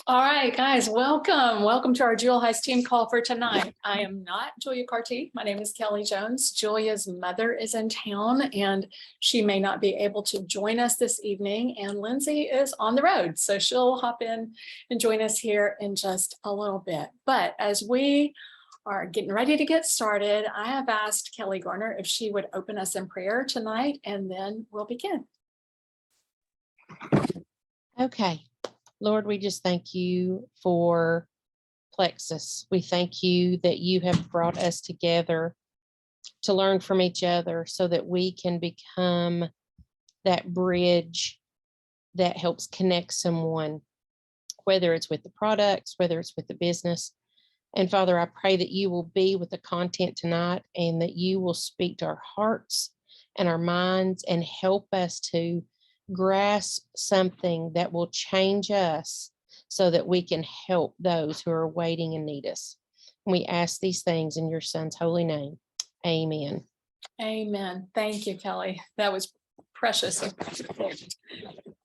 All right, guys, welcome. Welcome to our Jewel Heights team call for tonight. I am not Julia Carty. My name is Kelly Jones. Julia's mother is in town and she may not be able to join us this evening. And Lindsay is on the road, so she'll hop in and join us here in just a little bit. But as we are getting ready to get started, I have asked Kelly Garner if she would open us in prayer tonight, and then we'll begin. Okay. Lord, we just thank you for Plexus. We thank you that you have brought us together to learn from each other so that we can become that bridge that helps connect someone, whether it's with the products, whether it's with the business. And Father, I pray that you will be with the content tonight and that you will speak to our hearts and our minds and help us to grasp something that will change us so that we can help those who are waiting and need us. We ask these things in your son's holy name. Amen. Amen. Thank you, Kelly. That was precious.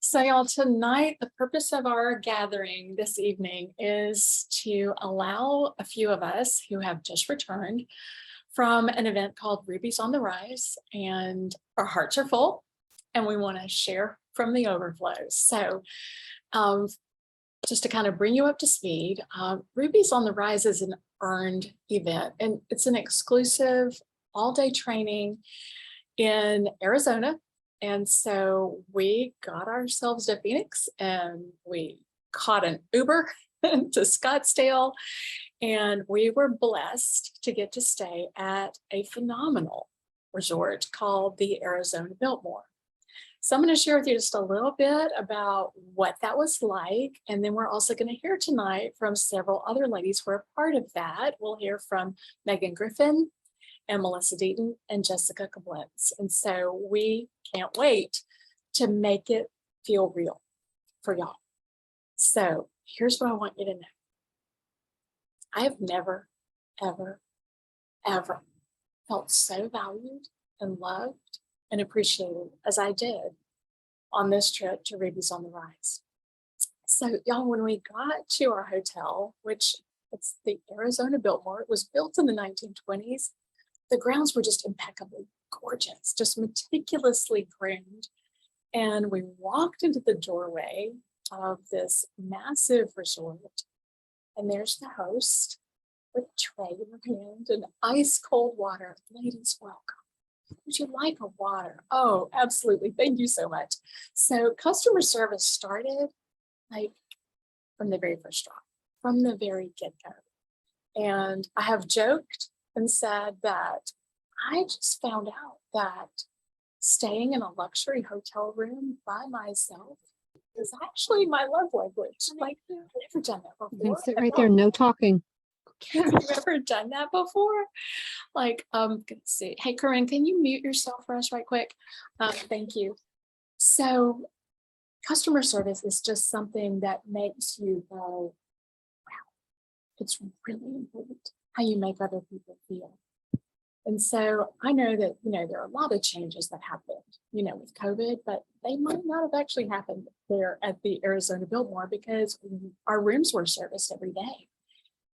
So y'all, tonight, the purpose of our gathering this evening is to allow a few of us who have just returned from an event called Rubies on the Rise, and our hearts are full and we want to share from the overflows. So just to kind of bring you up to speed, Rubies on the Rise is an earned event, and it's an exclusive all-day training in Arizona. And so we got ourselves to Phoenix and we caught an Uber to Scottsdale, and we were blessed to get to stay at a phenomenal resort called the Arizona Biltmore. So I'm going to share with you just a little bit about what that was like. And then we're also going to hear tonight from several other ladies who are part of that. We'll hear from Megan Griffin and Melissa Deaton and Jessica Koblenz. And so we can't wait to make it feel real for y'all. So here's what I want you to know. I have never, ever, ever felt so valued and loved and appreciated as I did on this trip to Rubies on the Rise. So y'all, when we got to our hotel, which it's the Arizona Biltmore, it was built in the 1920s, the grounds were just impeccably gorgeous, just meticulously groomed. And we walked into the doorway of this massive resort, and there's the host with a tray in her hand and ice cold water. Ladies, welcome. Would you like a water? Oh, absolutely. Thank you so much. So customer service started like from the very first drop, from the very get-go. And I have joked and said that I just found out that staying in a luxury hotel room by myself is actually my love language. Like, I've never done that before. You can sit right there, no talking. Have you ever done that before? Like, let's see. Hey, Corinne, can you mute yourself for us right quick? Thank you. So customer service is just something that makes you go, wow, it's really important how you make other people feel. And so I know that, there are a lot of changes that happened, with COVID, but they might not have actually happened there at the Arizona Biltmore because our rooms were serviced every day.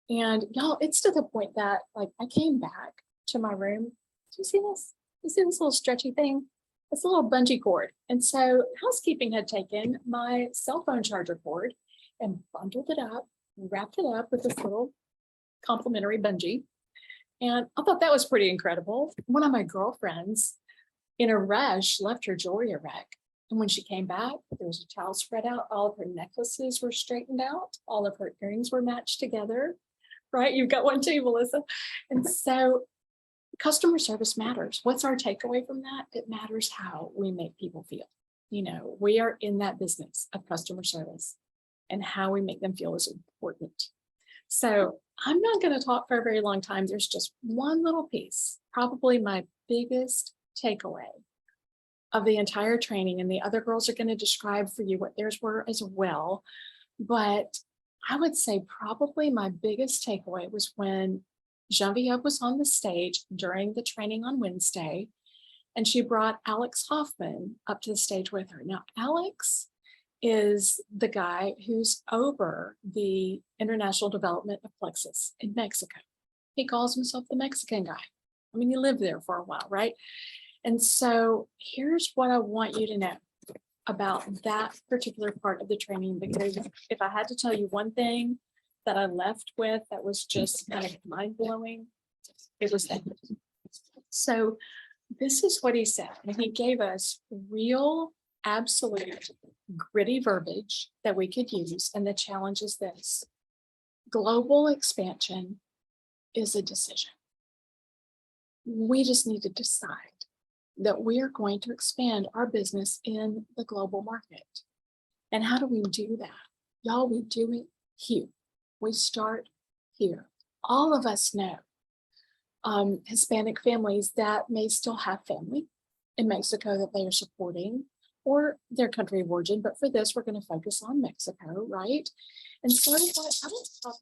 And y'all, it's to the point that like I came back to my room. Do you see this? You see this little stretchy thing? It's a little bungee cord. And so housekeeping had taken my cell phone charger cord and bundled it up, wrapped it up with this little complimentary bungee. And I thought that was pretty incredible. One of my girlfriends, in a rush, left her jewelry a wreck. And when she came back, there was a towel spread out. All of her necklaces were straightened out. All of her earrings were matched together. Right? You've got one too, Melissa. And so customer service matters. What's our takeaway from that? It matters how we make people feel. We are in that business of customer service, and how we make them feel is important. So I'm not going to talk for a very long time. There's just one little piece, probably my biggest takeaway of the entire training, and the other girls are going to describe for you what theirs were as well. But I would say probably my biggest takeaway was when Genevieve was on the stage during the training on Wednesday, and she brought Alex Hoffman up to the stage with her. Now, Alex is the guy who's over the international development of Plexus in Mexico. He calls himself the Mexican guy. I mean, he lived there for a while, right? And so here's what I want you to know about that particular part of the training, because if I had to tell you one thing that I left with that was just kind of mind blowing, it was that. So this is what he said, and he gave us real, absolute, gritty verbiage that we could use. And the challenge is this: global expansion is a decision. We just need to decide that we are going to expand our business in the global market. And how do we do that? Y'all, we do it here. We start here. All of us know Hispanic families that may still have family in Mexico that they are supporting, or their country of origin. But for this, we're going to focus on Mexico, right? And so what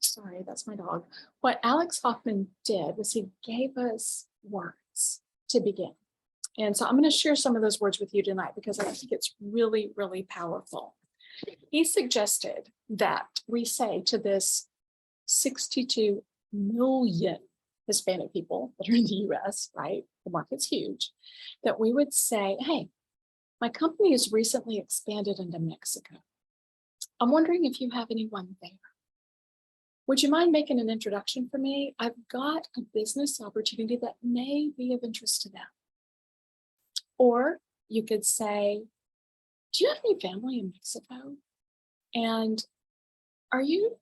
sorry, that's my dog. What Alex Hoffman did was he gave us words to begin. And so I'm going to share some of those words with you tonight because I think it's really, really powerful. He suggested that we say to this 62 million Hispanic people that are in the US, right? The market's huge, that we would say, hey, my company has recently expanded into Mexico. I'm wondering if you have anyone there. Would you mind making an introduction for me? I've got a business opportunity that may be of interest to them. Or you could say, do you have any family in Mexico? And are you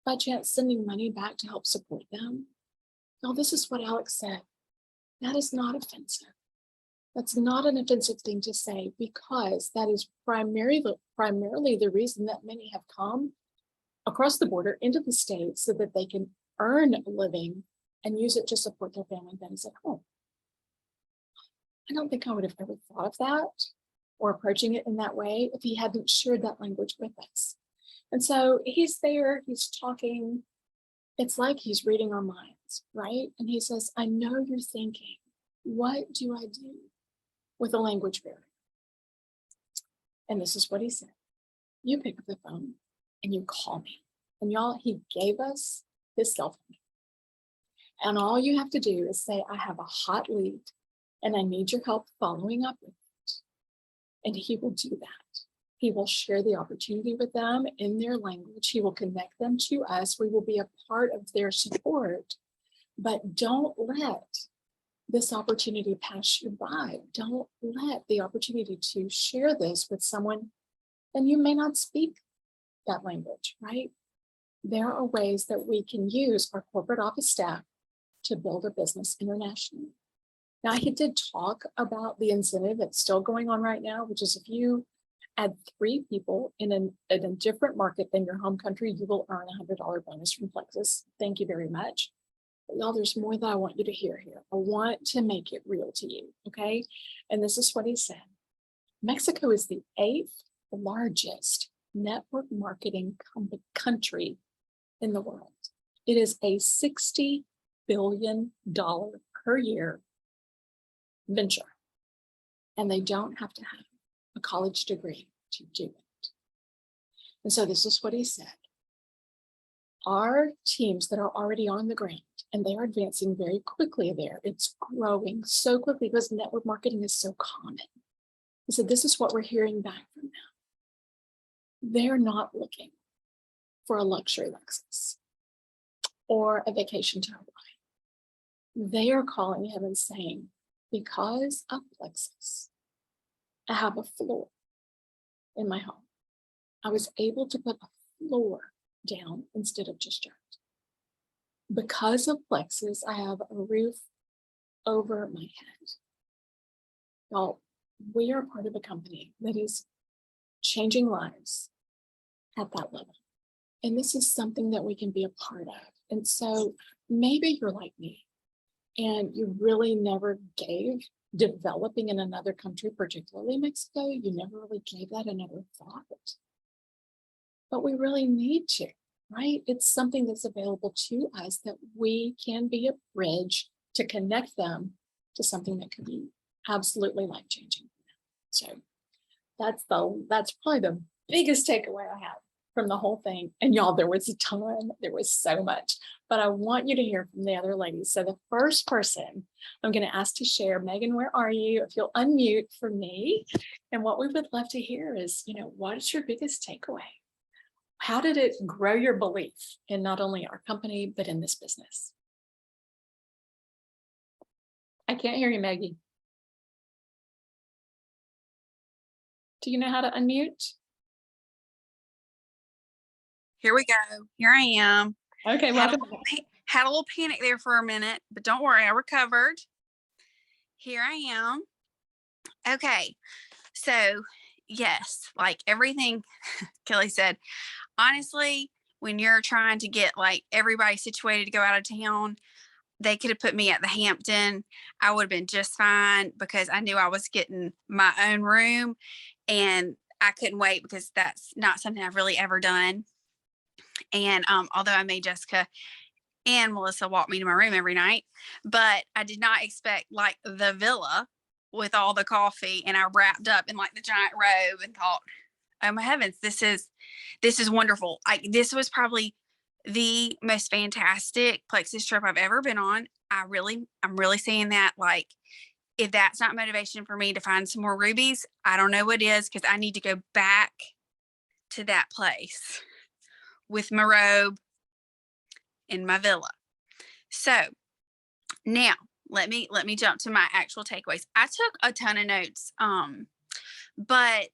by chance sending money back to help support them? No, this is what Alex said. That is not offensive. That's not an offensive thing to say, because that is primarily the reason that many have come across the border into the States, so that they can earn a living and use it to support their family that is at home. I don't think I would have ever thought of that or approaching it in that way if he hadn't shared that language with us. And so he's there, he's talking. It's like he's reading our minds, right? And he says, I know you're thinking, what do I do with a language barrier? And this is what he said. You pick up the phone and you call me. And y'all, he gave us his cell phone. And all you have to do is say, I have a hot lead and I need your help following up with it. And he will do that. He will share the opportunity with them in their language. He will connect them to us. We will be a part of their support. But don't let this opportunity pass you by. Don't let the opportunity to share this with someone, and you may not speak that language, right? There are ways that we can use our corporate office staff to build a business internationally. Now, he did talk about the incentive that's still going on right now, which is if you add 3 people in a different market than your home country, you will earn a $100 bonus from Plexus. Thank you very much. But y'all, there's more that I want you to hear here. I want to make it real to you, okay? And this is what he said. Mexico is the 8th largest network marketing country in the world. It is a $60 billion per year venture. And they don't have to have a college degree to do it. And so this is what he said. Our teams that are already on the ground, and they are advancing very quickly there. It's growing so quickly because network marketing is so common. He said, this is what we're hearing back from them. They're not looking for a luxury Lexus or a vacation to Hawaii. They are calling him and saying, because of Plexus, I have a floor in my home. I was able to put a floor down instead of just dirt. Because of Plexus, I have a roof over my head. Well, we are part of a company that is changing lives at that level. And this is something that we can be a part of. And so maybe you're like me and you really never gave developing in another country, particularly Mexico, you never really gave that another thought. But we really need to, right? It's something that's available to us that we can be a bridge to connect them to something that could be absolutely life-changing. So that's probably the biggest takeaway I have from the whole thing, and y'all, there was a ton, there was so much, but I want you to hear from the other ladies. So the first person I'm going to ask to share, Megan, where are you? If you'll unmute for me. And what we would love to hear is, what is your biggest takeaway? How did it grow your belief in not only our company, but in this business? I can't hear you, Maggie. Do you know how to unmute? Here we go. Here I am. Okay, Had welcome. a little panic there for a minute, but don't worry, I recovered. Here I am. Okay. So yes, like everything Kelly said, honestly, when you're trying to get like everybody situated to go out of town, they could have put me at the Hampton. I would have been just fine because I knew I was getting my own room and I couldn't wait because that's not something I've really ever done. And although I made Jessica and Melissa walk me to my room every night, but I did not expect like the villa with all the coffee, and I wrapped up in like the giant robe and thought, oh my heavens, this is wonderful. This was probably the most fantastic Plexus trip I've ever been on. I'm really seeing that, like, if that's not motivation for me to find some more rubies, I don't know what is, because I need to go back to that place with my robe in my villa. So now let me jump to my actual takeaways. I took a ton of notes, but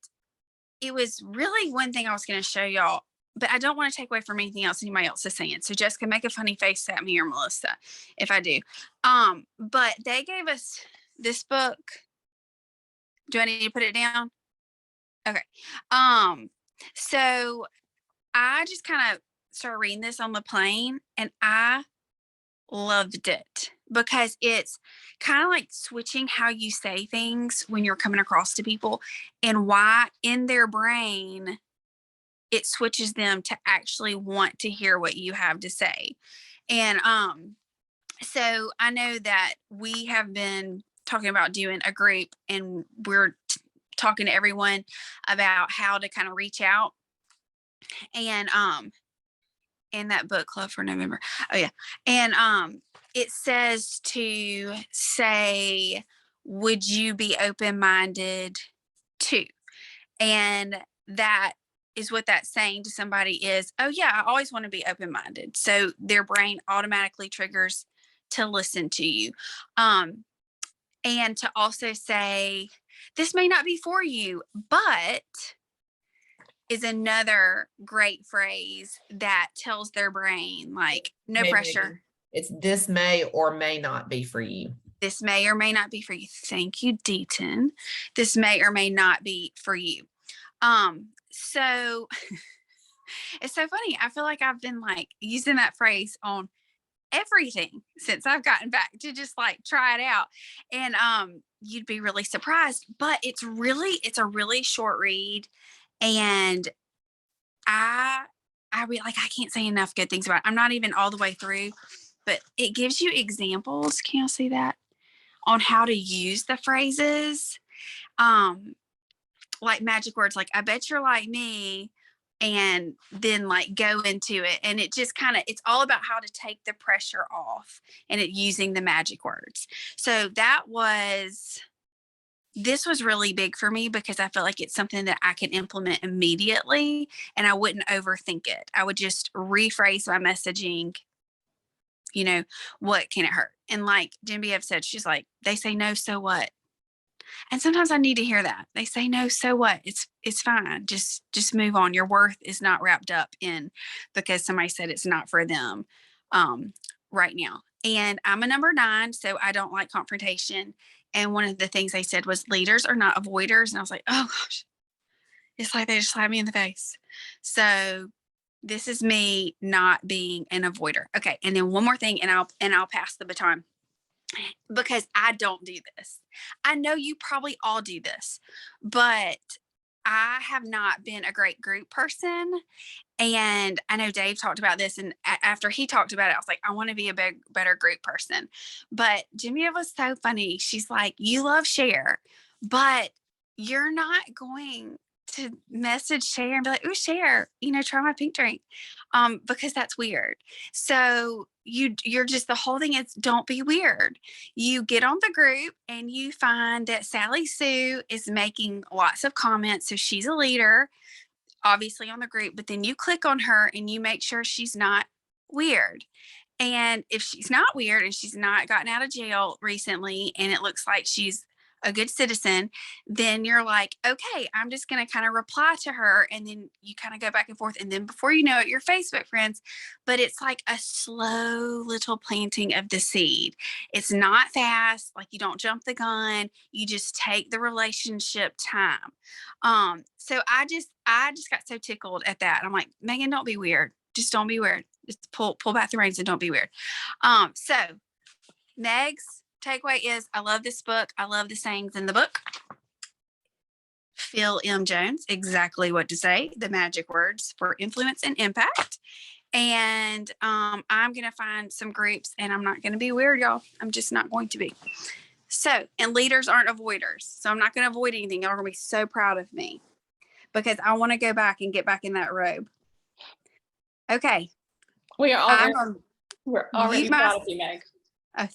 it was really one thing I was going to show y'all, but I don't want to take away from anything else anybody else is saying. So Jessica, make a funny face at me or Melissa if I do. But they gave us this book. Do I need to put it down? Okay. So I just kind of started reading this on the plane, and I loved it because it's kind of like switching how you say things when you're coming across to people, and why in their brain it switches them to actually want to hear what you have to say. And so I know that we have been talking about doing a group, and we're talking to everyone about how to kind of reach out. And in that book club for November. Oh yeah. And it says to say, would you be open-minded too? And that is what that's saying to somebody is, oh yeah, I always want to be open-minded. So their brain automatically triggers to listen to you. And to also say, this may not be for you, but is another great phrase that tells their brain, like, no pressure. It's this may or may not be for you. This may or may not be for you. Thank you, Deaton. This may or may not be for you. So it's so funny. I feel like I've been like using that phrase on everything since I've gotten back to just like try it out. And you'd be really surprised, but it's a really short read. And I can't say enough good things about it. I'm not even all the way through, but it gives you examples. Can you see that? On how to use the phrases. Like magic words, like, I bet you're like me, and then like go into it. And it just it's all about how to take the pressure off and it using the magic words. So this was really big for me because I feel like it's something that I can implement immediately and I wouldn't overthink it. I would just rephrase my messaging, what can it hurt? And like Genevieve said, she's like, they say no, so what? And sometimes I need to hear that. They say no, so what? It's fine. Just move on. Your worth is not wrapped up in because somebody said it's not for them right now. And I'm a number 9, so I don't like confrontation. And one of the things they said was leaders are not avoiders. And I was like, oh gosh, it's like they just slapped me in the face. So this is me not being an avoider. Okay. And then one more thing, and I'll pass the baton, because I don't do this. I know you probably all do this, but I have not been a great group person. And I know Dave talked about this, and after he talked about it, I was like, I want to be a better group person. But Genevieve was so funny. She's like, you love share, but you're not going to message Cher and be like, "Ooh, Cher, try my pink drink," because that's weird. So you're just, the whole thing is, don't be weird. You get on the group and you find that Sally Sue is making lots of comments, so she's a leader, obviously, on the group. But then you click on her and you make sure she's not weird. And if she's not weird and she's not gotten out of jail recently, and it looks like she's a good citizen, then you're like, okay, I'm just going to kind of reply to her. And then you kind of go back and forth. And then before you know it, you're Facebook friends. But it's like a slow little planting of the seed. It's not fast. Like, you don't jump the gun. You just take the relationship time. So I just got so tickled at that. I'm like, Megan, don't be weird. Just don't be weird. Just pull back the reins and don't be weird. So Meg's takeaway is, I love this book. I love the sayings in the book. Phil M. Jones, exactly what to say, the magic words for influence and impact. And I'm going to find some groups, and I'm not going to be weird, y'all. I'm just not going to be. So, and leaders aren't avoiders. So I'm not going to avoid anything. Y'all are going to be so proud of me because I want to go back and get back in that robe. Okay. We are already, we're already mute proud of you, Meg. Oh,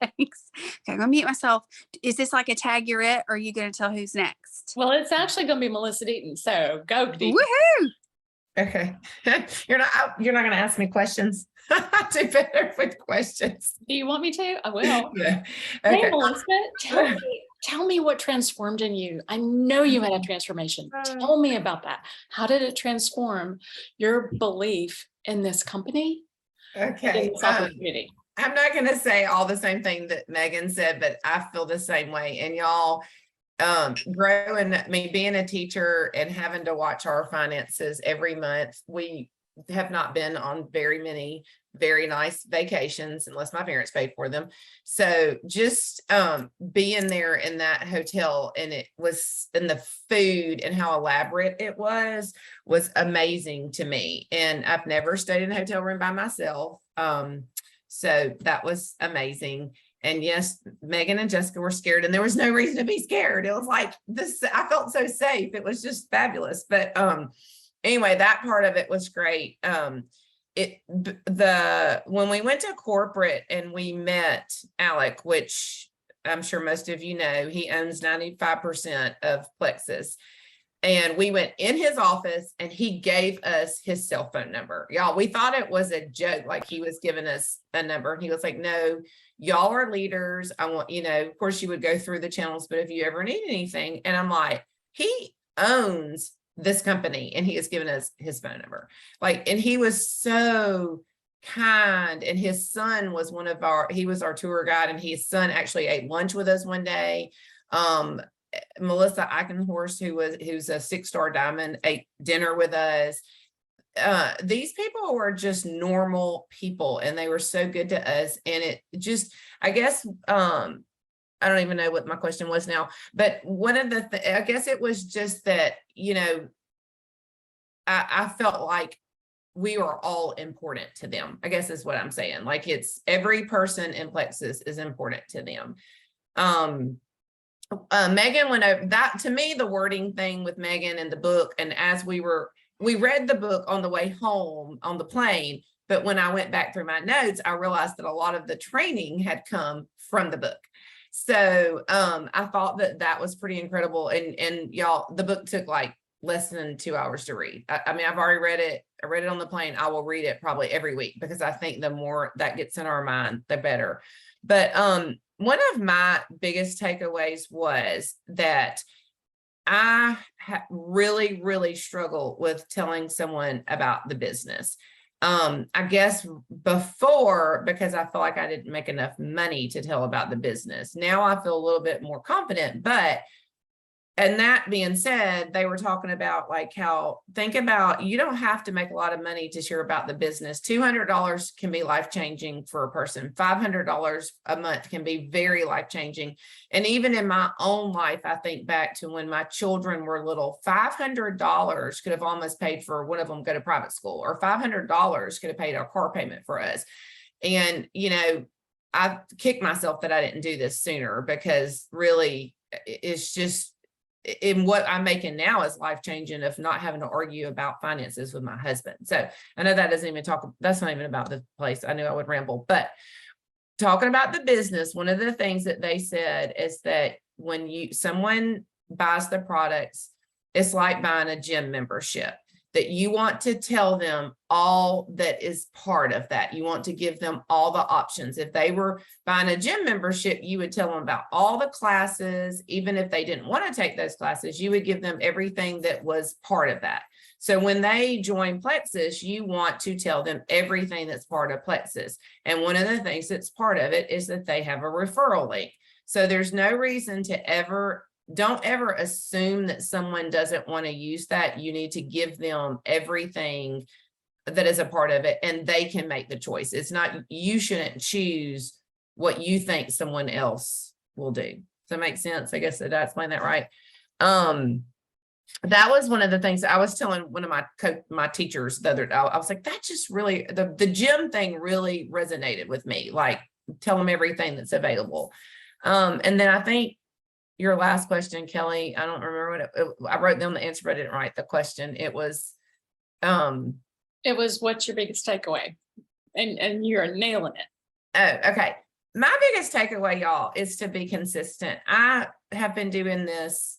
thanks. Okay, I'm gonna mute myself. Is this like a tag you're it, or are you gonna tell who's next? Well, it's actually going to be Melissa Deaton. So go, Deaton. Woohoo! Okay. You're not going to ask me questions. I do better with questions. Do you want me to? I will. Yeah. Hey, Okay. Melissa, tell me what transformed in you. I know you had a transformation. Tell me about that. How did it transform your belief in this company? Okay. In this opportunity? I'm not going to say all the same thing that Megan said, but I feel the same way. And y'all, growing, me being a teacher and having to watch our finances every month, we have not been on very many very nice vacations unless my parents paid for them. So just being there in that hotel, and it was, and the food and how elaborate it was amazing to me. And I've never stayed in a hotel room by myself. So that was amazing. And yes, Megan and Jessica were scared, and there was no reason to be scared. It was like this, I felt so safe. It was just fabulous. But anyway, that part of it was great. When we went to corporate and we met Alec, which I'm sure most of you know, he owns 95% of Plexus. And we went in his office and he gave us his cell phone number. Y'all, we thought it was a joke, like he was giving us a number. And he was like, no, y'all are leaders. I want, of course you would go through the channels, but if you ever need anything. And I'm like, he owns this company and he has given us his phone number. Like, and he was so kind. And his son was he was our tour guide, and his son actually ate lunch with us one day. Melissa Eichenhorst, who's a 6-star diamond, ate dinner with us. These people were just normal people, and they were so good to us. And it just, I guess, I don't even know what my question was now, but one of the, I guess it was just that, I felt like we were all important to them, I guess is what I'm saying. Like, it's every person in Plexus is important to them. Megan went over that. To me, the wording thing with Megan and the book, and as we read the book on the way home on the plane, but when I went back through my notes, I realized that a lot of the training had come from the book. So I thought that was pretty incredible. And y'all, the book took like less than 2 hours to read. I mean, I've already read it. I read it on the plane. I will read it probably every week, because I think the more that gets in our mind, the better. But one of my biggest takeaways was that I really, really struggle with telling someone about the business. I guess before, because I feel like I didn't make enough money to tell about the business. Now I feel a little bit more confident, and that being said, they were talking about like how, think about, you don't have to make a lot of money to share about the business. $200 can be life-changing for a person. $500 a month can be very life-changing. And even in my own life, I think back to when my children were little, $500 could have almost paid for one of them go to private school, or $500 could have paid our car payment for us. And, I kicked myself that I didn't do this sooner, because really it's just, in what I'm making now is life changing of not having to argue about finances with my husband. So I know that doesn't even that's not even about the place. I knew I would ramble, but talking about the business, one of the things that they said is that when someone buys the products, it's like buying a gym membership, that you want to tell them all that is part of that. You want to give them all the options. If they were buying a gym membership, you would tell them about all the classes. Even if they didn't want to take those classes, you would give them everything that was part of that. So when they join Plexus, you want to tell them everything that's part of Plexus. And one of the things that's part of it is that they have a referral link. So there's no reason to don't ever assume that someone doesn't want to use that. You need to give them everything that is a part of it, and they can make the choice. It's not, you shouldn't choose what you think someone else will do. Does that make sense? I guess did I explain that right? That was one of the things that I was telling one of my teachers the other day. I was like, that just really, the gym thing really resonated with me. Like, tell them everything that's available. And then I think your last question, Kelly, I don't remember what I wrote down the answer, but I didn't write the question. It was what's your biggest takeaway? And you're nailing it. Oh, okay. My biggest takeaway, y'all, is to be consistent. I have been doing this,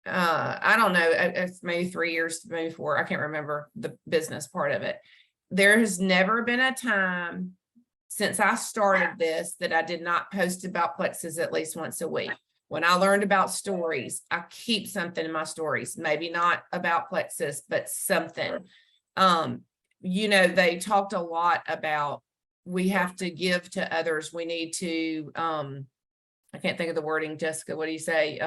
I don't know, it's maybe 3 years, maybe 4. I can't remember the business part of it. There has never been a time since I started this that I did not post about Plexus at least once a week. When I learned about stories, I keep something in my stories, maybe not about Plexus, but something. They talked a lot about, we have to give to others. We need to, I can't think of the wording, Jessica, what do you say?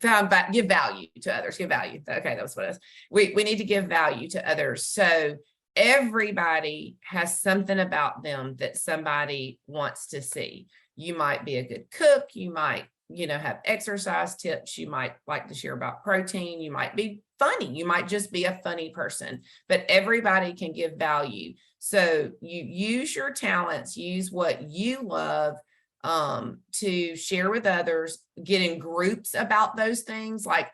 Give value to others, give value. Okay, that's what it is. We need to give value to others. So everybody has something about them that somebody wants to see. You might be a good cook. You might, have exercise tips. You might like to share about protein. You might be funny. You might just be a funny person, but everybody can give value. So you use your talents, use what you love to share with others, get in groups about those things. Like,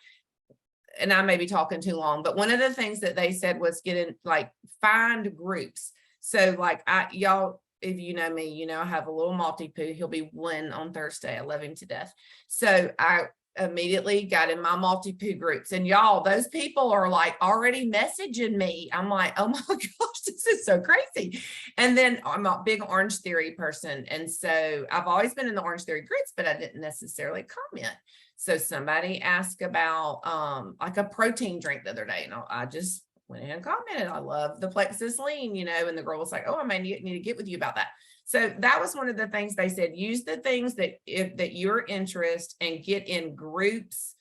and I may be talking too long, but one of the things that they said was find groups. So like y'all, if you know me, I have a little Maltipoo. He'll be 1 on Thursday. I love him to death. So I immediately got in my Maltipoo groups, and y'all, those people are like already messaging me. I'm like, oh my gosh, this is so crazy. And then I'm a big Orange Theory person. And so I've always been in the Orange Theory groups, but I didn't necessarily comment. So somebody asked about like a protein drink the other day, and I just went ahead and commented, I love the Plexus Lean, and the girl was like, oh, I may need to get with you about that. So that was one of the things they said, use the things that you're interested and get in groups.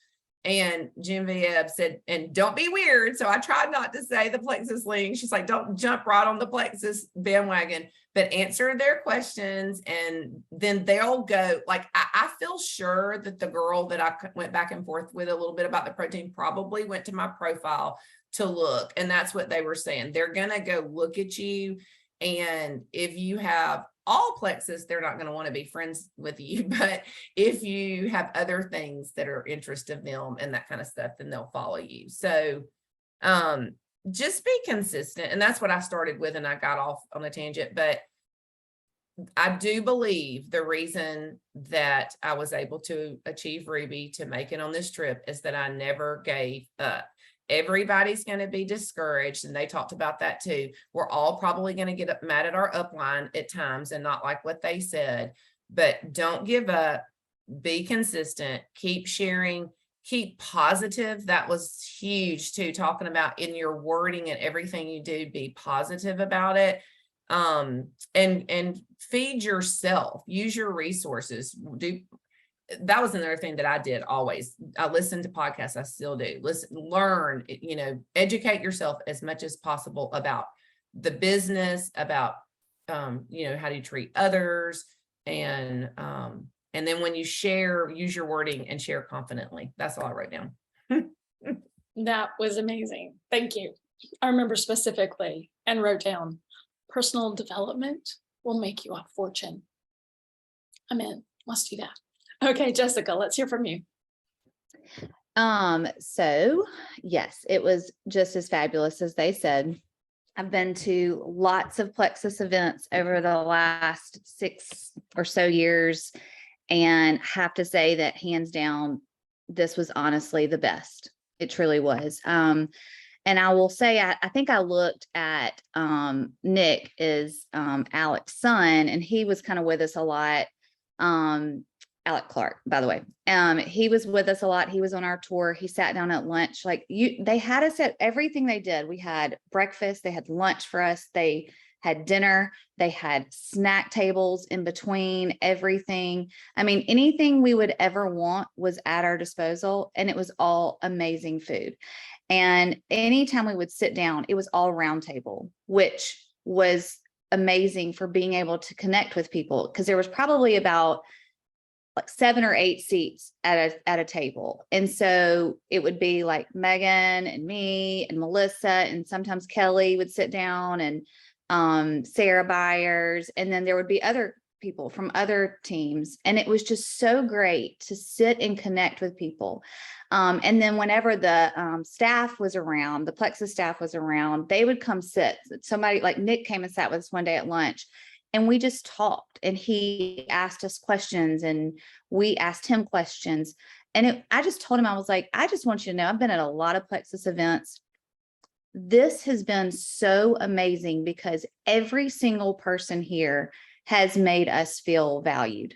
And Genevieve said, and don't be weird. So I tried not to say the Plexus Lean. She's like, don't jump right on the Plexus bandwagon, but answer their questions. And then they'll go, like, I feel sure that the girl that I went back and forth with a little bit about the protein probably went to my profile to look. And that's what they were saying. They're going to go look at you. And if you have all Plexus, they're not going to want to be friends with you. But if you have other things that are interest of them and that kind of stuff, then they'll follow you. So just be consistent. And that's what I started with. And I got off on a tangent, but I do believe the reason that I was able to achieve Ruby, to make it on this trip, is that I never gave up. Everybody's going to be discouraged. And they talked about that too. We're all probably going to get mad at our upline at times and not like what they said, but don't give up, be consistent, keep sharing, keep positive. That was huge too, talking about in your wording and everything you do, be positive about it. And feed yourself, use your resources. That was another thing that I did always. I listened to podcasts. I still do. Learn, educate yourself as much as possible about the business, about, how do you treat others. And then when you share, use your wording and share confidently. That's all I wrote down. That was amazing. Thank you. I remember specifically and wrote down, personal development will make you a fortune. I'm in. Let's do that. Okay, Jessica, let's hear from you. So yes, it was just as fabulous as they said. I've been to lots of Plexus events over the last 6 or so years, and have to say that hands down, this was honestly the best. It truly was. And I will say, I think I looked at Nick is Alec's son, and he was kind of with us a lot. Alec Clark, by the way. He was with us a lot. He was on our tour. He sat down at lunch. Like they had us at everything they did. We had breakfast, they had lunch for us, they had dinner, they had snack tables in between everything. I mean, anything we would ever want was at our disposal, and it was all amazing food. And anytime we would sit down, it was all round table, which was amazing for being able to connect with people, because there was probably about like 7 or 8 seats at a table. And so it would be like Megan and me and Melissa, and sometimes Kelly would sit down, and Sarah Byers, and then there would be other people from other teams. And it was just so great to sit and connect with people. And then whenever the staff was around, the Plexus staff was around, they would come sit. Somebody like Nick came and sat with us one day at lunch, and we just talked, and he asked us questions and we asked him questions. And I just told him, I was like, I just want you to know, I've been at a lot of Plexus events. This has been so amazing because every single person here has made us feel valued.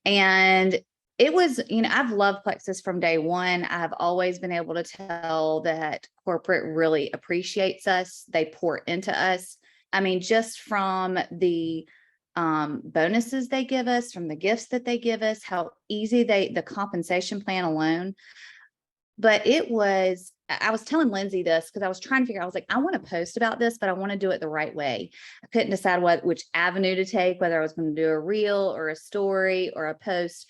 And it was, I've loved Plexus from day one. I've always been able to tell that corporate really appreciates us. They pour into us. I mean, just from the bonuses they give us, from the gifts that they give us, how easy the compensation plan alone. But I was telling Lindsay this because I was trying to figure out, I was like, I want to post about this, but I want to do it the right way. I couldn't decide which avenue to take, whether I was going to do a reel or a story or a post.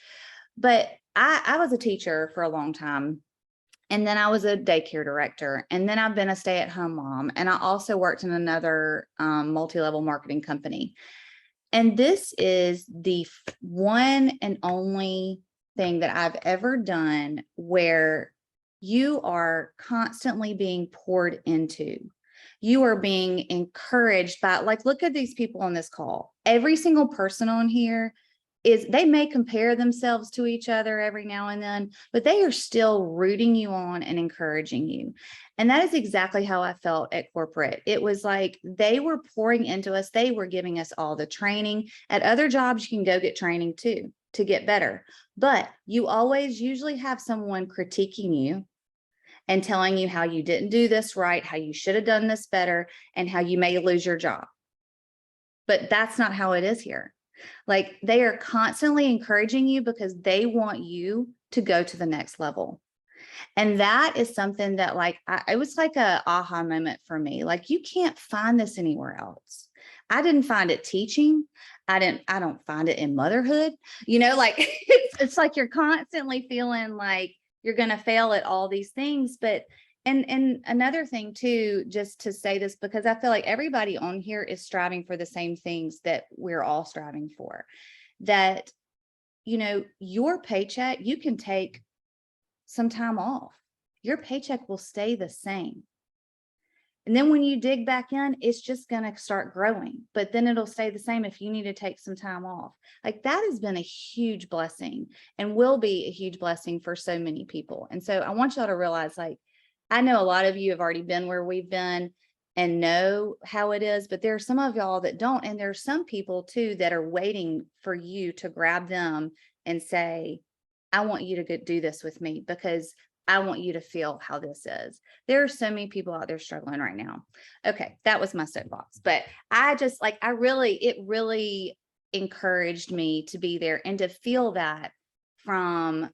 But I was a teacher for a long time. And then I was a daycare director, and then I've been a stay-at-home mom. And I also worked in another multi-level marketing company. And this is the one and only thing that I've ever done where you are constantly being poured into. You are being encouraged by, like, look at these people on this call. Every single person on here they may compare themselves to each other every now and then, but they are still rooting you on and encouraging you. And that is exactly how I felt at corporate. It was like they were pouring into us. They were giving us all the training. At other jobs, you can go get training too to get better, but you always usually have someone critiquing you and telling you how you didn't do this right, how you should have done this better, and how you may lose your job. But that's not how it is here. Like, they are constantly encouraging you because they want you to go to the next level. And that is something that, like, it was like a aha moment for me. Like, you can't find this anywhere else. I didn't find it teaching. I don't find it in motherhood. Like it's like you're constantly feeling like you're going to fail at all these things. But and another thing too, just to say this, because I feel like everybody on here is striving for the same things that we're all striving for, that, your paycheck, you can take some time off. Your paycheck will stay the same. And then when you dig back in, it's just going to start growing, but then it'll stay the same if you need to take some time off. Like, that has been a huge blessing and will be a huge blessing for so many people. And so I want y'all to realize, like, I know a lot of you have already been where we've been and know how it is, but there are some of y'all that don't. And there are some people too that are waiting for you to grab them and say, I want you to do this with me because I want you to feel how this is. There are so many people out there struggling right now. Okay, that was my soapbox, but it really encouraged me to be there and to feel that from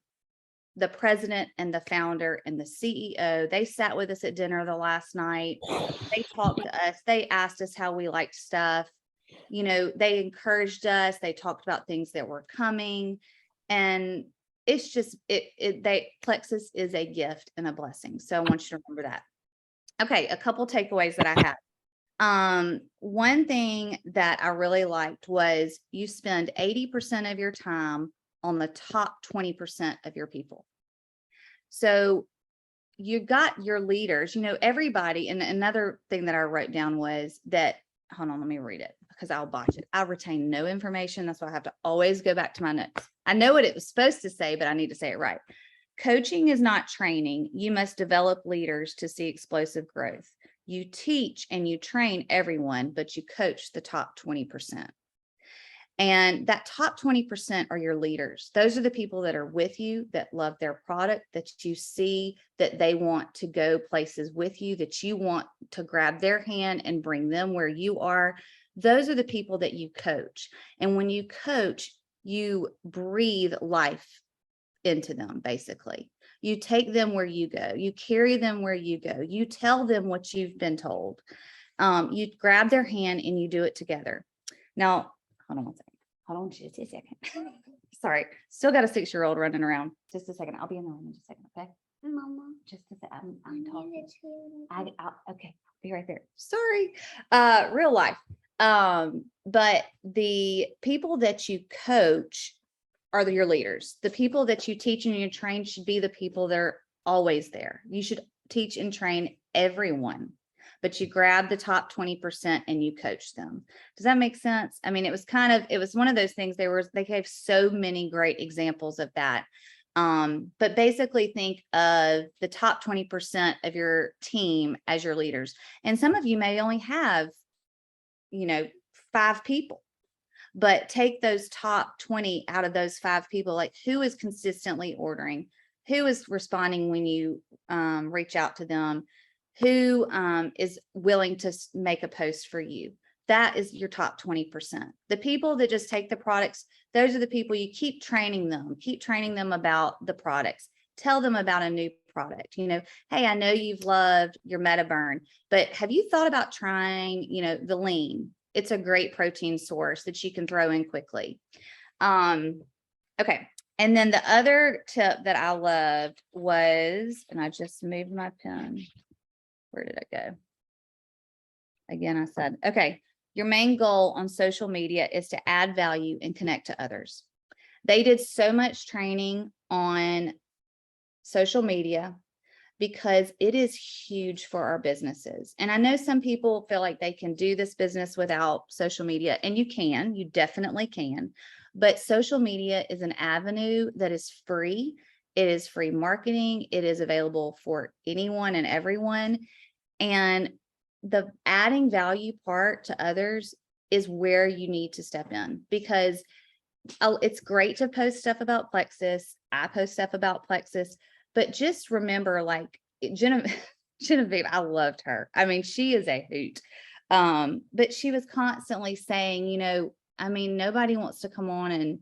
the president and the founder and the CEO. They sat with us at dinner the last night. They talked to us. They asked us how we liked stuff. They encouraged us. They talked about things that were coming. And it's just, Plexus is a gift and a blessing. So I want you to remember that. Okay, a couple takeaways that I had. One thing that I really liked was you spend 80% of your time on the top 20% of your people. So you got your leaders, everybody. And another thing that I wrote down was that, hold on, let me read it because I'll botch it. I retain no information. That's why I have to always go back to my notes. I know what it was supposed to say, but I need to say it right. Coaching is not training. You must develop leaders to see explosive growth. You teach and you train everyone, but you coach the top 20%. And that top 20% are your leaders. Those are the people that are with you, that love their product, that you see that they want to go places with you, that you want to grab their hand and bring them where you are. Those are the people that you coach. And when you coach, you breathe life into them, basically. You take them where you go. You carry them where you go. You tell them what you've been told. You grab their hand and you do it together. Now, hold on one second. Hold on just a second. Sorry. Still got a 6-year-old running around. Just a second. I'll be in the room in just a second. Okay. Mama. Just a second. I'm talking. Okay. Be right there. Sorry. Real life. But the people that you coach are your leaders. The people that you teach and you train should be the people that are always there. You should teach and train everyone, but you grab the top 20% and you coach them. Does that make sense? I mean, it was one of those things. They gave so many great examples of that. But basically think of the top 20% of your team as your leaders. And some of you may only have, 5 people, but take those top 20 out of those 5 people, like who is consistently ordering, who is responding when you reach out to them, who is willing to make a post for you. That is your top 20%. The people that just take the products, those are the people you keep training them about the products. Tell them about a new product. Hey, I know you've loved your MetaBurn, but have you thought about trying, the lean? It's a great protein source that you can throw in quickly. Okay. And then the other tip that I loved was, and I just moved my pen. Where did it go? Again, I said, okay, your main goal on social media is to add value and connect to others. They did so much training on social media because it is huge for our businesses. And I know some people feel like they can do this business without social media, and you definitely can. But social media is an avenue that is free. It is free marketing. It is available for anyone and everyone. And the adding value part to others is where you need to step in, because it's great to post stuff about Plexus. I post stuff about Plexus, but just remember, like Genevieve, I loved her. I mean, she is a hoot. But she was constantly saying, nobody wants to come on and,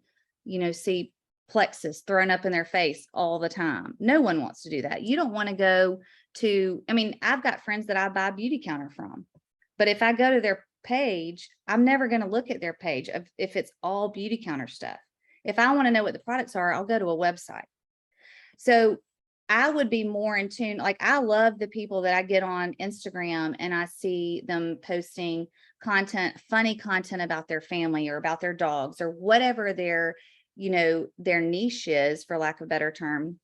see Plexus thrown up in their face all the time. No one wants to do that. You don't want to go to, I've got friends that I buy Beauty Counter from, but if I go to their page, I'm never going to look at their page if it's all Beauty Counter stuff. If I want to know what the products are, I'll go to a website. So I would be more in tune. Like, I love the people that I get on Instagram and I see them posting content, funny content about their family or about their dogs or whatever their niche is, for lack of a better term.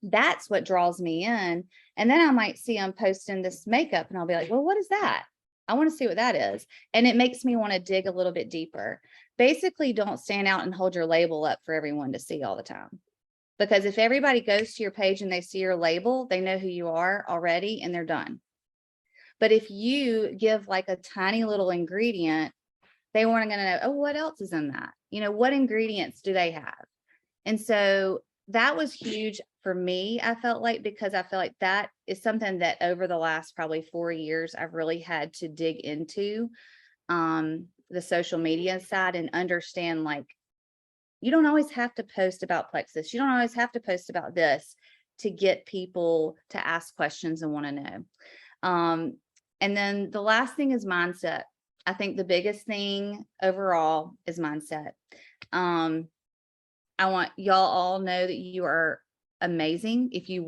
That's what draws me in. And then I might see them posting this makeup and I'll be like, well, what is that? I want to see what that is. And it makes me want to dig a little bit deeper. Basically, don't stand out and hold your label up for everyone to see all the time. Because if everybody goes to your page and they see your label, they know who you are already and they're done. But if you give like a tiny little ingredient, they weren't going to know, oh, what else is in that? What ingredients do they have? And so that was huge for me, I felt like, because I feel like that is something that over the last probably 4 years, I've really had to dig into the social media side and understand, like, you don't always have to post about Plexus. You don't always have to post about this to get people to ask questions and want to know. And then the last thing is mindset. I think the biggest thing overall is mindset. I want y'all all know that you are amazing. You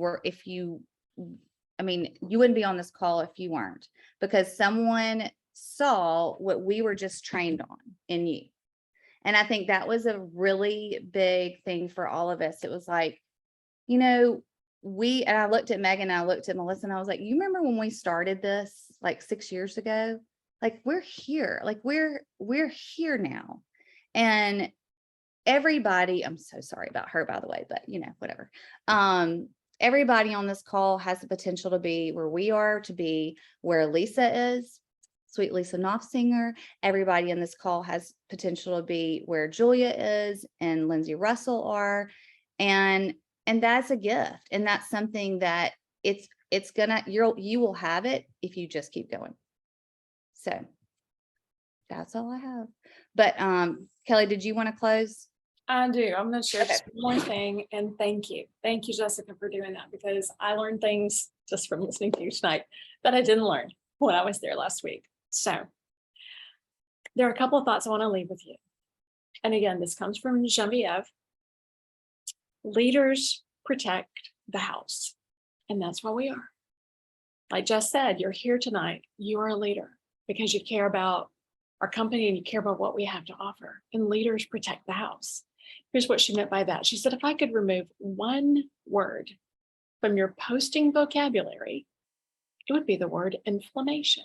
wouldn't be on this call if you weren't, because someone saw what we were just trained on in you. And I think that was a really big thing for all of us. It was like, and I looked at Megan, and I looked at Melissa, and I was like, you remember when we started this like 6 years ago? Like, we're here, like we're here now. And everybody, I'm so sorry about her, by the way, but whatever. Everybody on this call has the potential to be where we are, to be where Lisa is, Sweet Lisa Knopfsinger. Everybody in this call has potential to be where Julia is and Lindsay Russell are. And that's a gift. And that's something that you will have it if you just keep going. So that's all I have. But Kelly, did you want to close? I do. I'm going to share Okay. just one more thing. And thank you. Thank you, Jessica, for doing that, because I learned things just from listening to you tonight that I didn't learn when I was there last week. So there are a couple of thoughts I want to leave with you. And again, this comes from Genevieve. Leaders protect the house. And that's what we are. Like Jess said, you're here tonight. You are a leader because you care about our company and you care about what we have to offer. And leaders protect the house. Here's what she meant by that. She said, if I could remove one word from your posting vocabulary, it would be the word inflammation.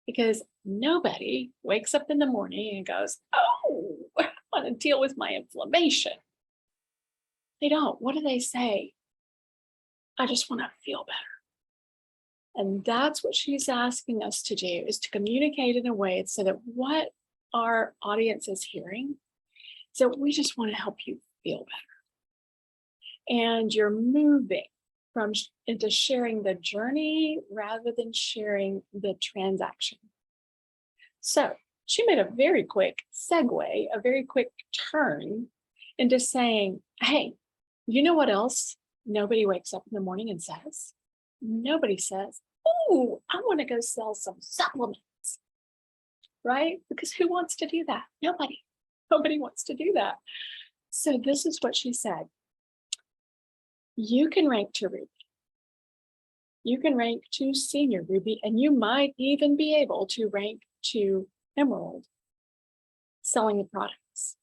Because nobody wakes up in the morning and goes, oh, I want to deal with my inflammation. They don't. What do they say? I just want to feel better. And that's what she's asking us to do, is to communicate in a way so that what our audience is hearing, so we just want to help you feel better. And you're moving into sharing the journey rather than sharing the transaction. So she made a very quick segue, a very quick turn into saying, hey, you know what else nobody wakes up in the morning and says? Nobody says, oh, I want to go sell some supplements, right? Because who wants to do that? Nobody wants to do that. So this is what she said. You can rank to Ruby. You can rank to Senior Ruby, and you might even be able to rank to Emerald selling the products.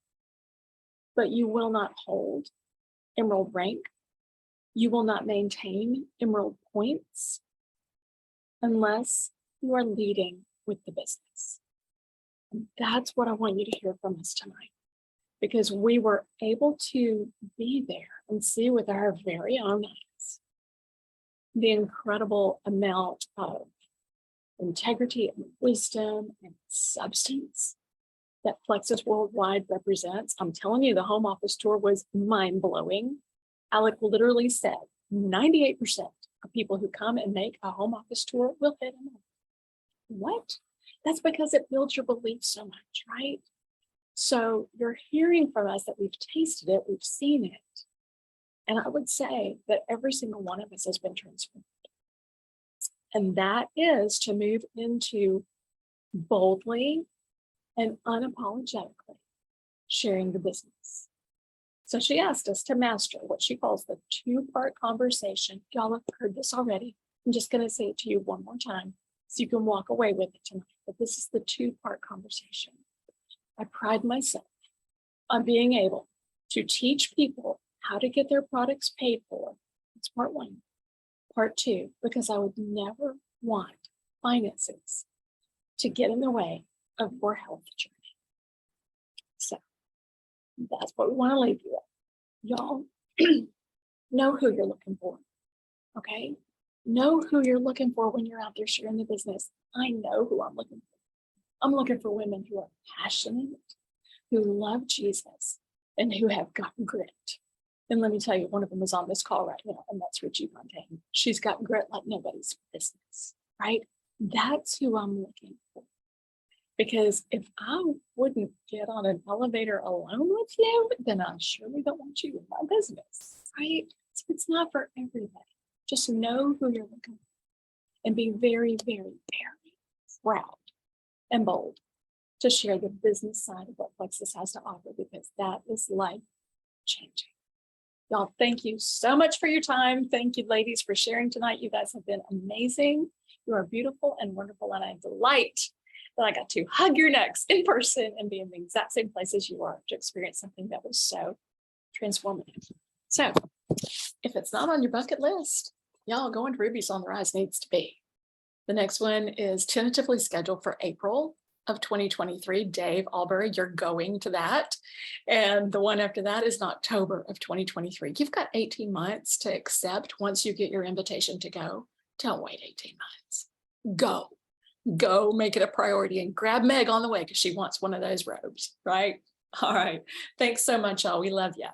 But you will not hold Emerald rank. You will not maintain Emerald points unless you are leading with the business. And that's what I want you to hear from us tonight, because we were able to be there and see with our very own eyes the incredible amount of integrity and wisdom and substance that Plexus Worldwide represents. I'm telling you, the home office tour was mind-blowing. Alec literally said 98% of people who come and make a home office tour will hit them. What? That's because it builds your belief so much, right? So you're hearing from us that we've tasted it, we've seen it. And I would say that every single one of us has been transformed. And that is to move into boldly and unapologetically sharing the business. So she asked us to master what she calls the two-part conversation. Y'all have heard this already. I'm just going to say it to you one more time so you can walk away with it tonight. But this is the two-part conversation. I pride myself on being able to teach people how to get their products paid for. That's part one. Part two, because I would never want finances to get in the way of your health journey. So that's what we want to leave you with. Y'all know who you're looking for, okay? Know who you're looking for when you're out there sharing the business. I know who I'm looking for. I'm looking for women who are passionate, who love Jesus, and who have got grit. And let me tell you, one of them is on this call right now, and that's Richie Fontaine. She's got grit like nobody's business, right? That's who I'm looking for. Because if I wouldn't get on an elevator alone with you, then I surely don't want you in my business, right? So it's not for everybody. Just know who you're looking for and be very, very, very proud and bold to share the business side of what Plexus has to offer, because that is life changing. Y'all, thank you so much for your time. Thank you, ladies, for sharing tonight. You guys have been amazing. You are beautiful and wonderful, and I delight that I got to hug your necks in person and be in the exact same place as you are to experience something that was so transformative. So if it's not on your bucket list, y'all, going to Ruby's on the Rise needs to be. The next one is tentatively scheduled for April of 2023. Dave Albury, you're going to that. And the one after that is in October of 2023. You've got 18 months to accept once you get your invitation to go. Don't wait 18 months. Go make it a priority and grab Meg on the way because she wants one of those robes, right? All right. Thanks so much, y'all. We love you.